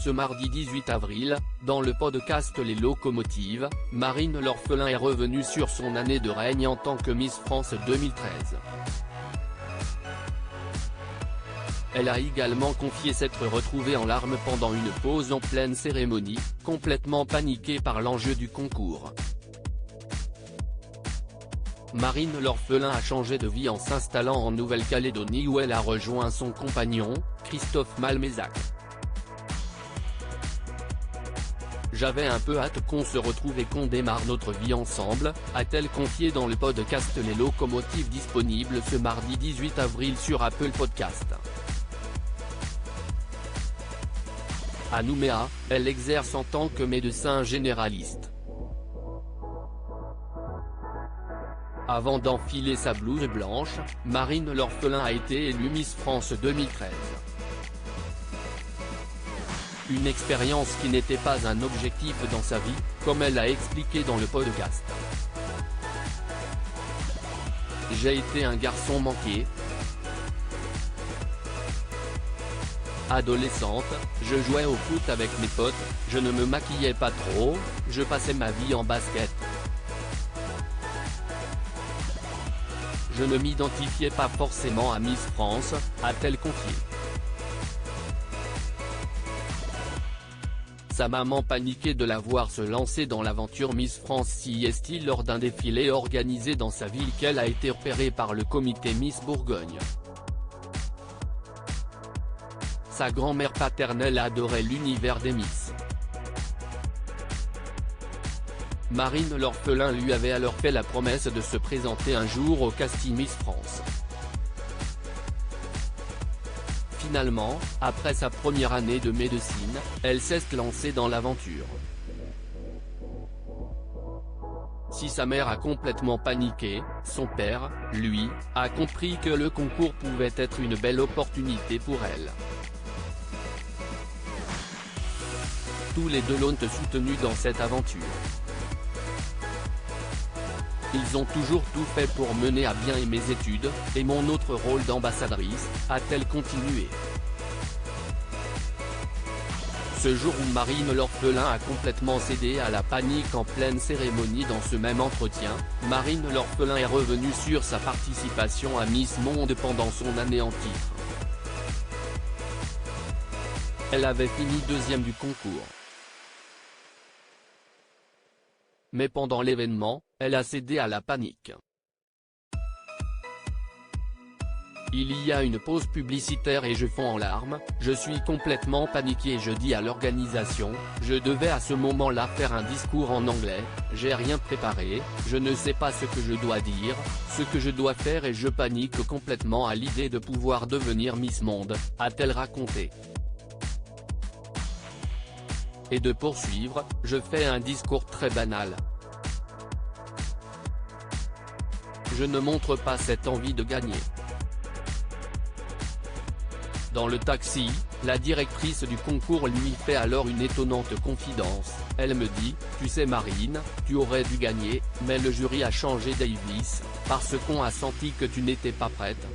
ce mardi 18 avril, dans le podcast Les Locomotives, Marine L'Orphelin est revenue sur son année de règne en tant que Miss France 2013. Elle a également confié s'être retrouvée en larmes pendant une pause en pleine cérémonie, complètement paniquée par l'enjeu du concours. Marine L'Orphelin a changé de vie en s'installant en Nouvelle-Calédonie où elle a rejoint son compagnon, Christophe Malmezac. J'avais un peu hâte qu'on se retrouve et qu'on démarre notre vie ensemble, a-t-elle confié dans le podcast Les Locomotives disponible ce mardi 18 avril sur Apple Podcast. À Nouméa, elle exerce en tant que médecin généraliste. Avant d'enfiler sa blouse blanche, Marine L'Orphelin a été élue Miss France 2013. Une expérience qui n'était pas un objectif dans sa vie, comme elle l'a expliqué dans le podcast. J'ai été un garçon manqué. Adolescente, je jouais au foot avec mes potes, je ne me maquillais pas trop, je passais ma vie en basket. Je ne m'identifiais pas forcément à Miss France, a-t-elle confié. Sa maman paniquait de la voir se lancer dans l'aventure Miss France CIST lors d'un défilé organisé dans sa ville qu'elle a été repérée par le comité Miss Bourgogne. Sa grand-mère paternelle adorait l'univers des Miss. Marine L'Orphelin lui avait alors fait la promesse de se présenter un jour au casting Miss France. Finalement, après sa première année de médecine, elle s'est lancée dans l'aventure. Si sa mère a complètement paniqué, son père, lui, a compris que le concours pouvait être une belle opportunité pour elle. Tous les deux l'ont soutenue dans cette aventure. Ils ont toujours tout fait pour mener à bien mes études, et mon autre rôle d'ambassadrice, a-t-elle continué. Ce jour où Marine L'Orphelin a complètement cédé à la panique en pleine cérémonie dans ce même entretien, Marine L'Orphelin est revenue sur sa participation à Miss Monde pendant son année en titre. Elle avait fini deuxième du concours. Mais pendant l'événement, elle a cédé à la panique. Il y a une pause publicitaire et je fonds en larmes, je suis complètement paniqué. Je dis à l'organisation, je devais à ce moment-là faire un discours en anglais, j'ai rien préparé, je ne sais pas ce que je dois dire, ce que je dois faire et je panique complètement à l'idée de pouvoir devenir Miss Monde, a-t-elle raconté. Et de poursuivre, je fais un discours très banal. Je ne montre pas cette envie de gagner. Dans le taxi, la directrice du concours lui fait alors une étonnante confidence, elle me dit, tu sais Marine, tu aurais dû gagner, mais le jury a changé Davis, parce qu'on a senti que tu n'étais pas prête.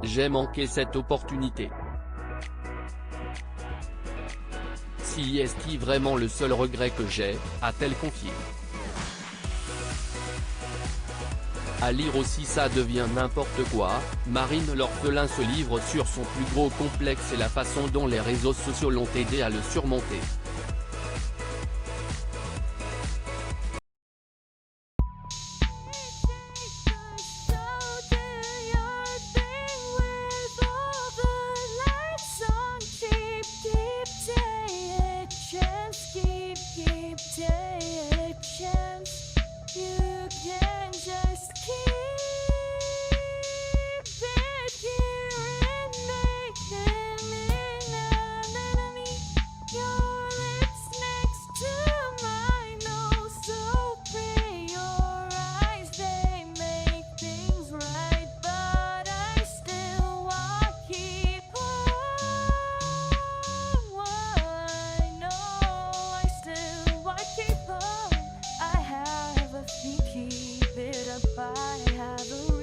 J'ai manqué cette opportunité. Si est-ce vraiment le seul regret que j'ai, a-t-elle confié. À lire aussi Ça devient n'importe quoi, Marine L'Orphelin se livre sur son plus gros complexe et la façon dont les réseaux sociaux l'ont aidé à le surmonter. Keep it up, I have a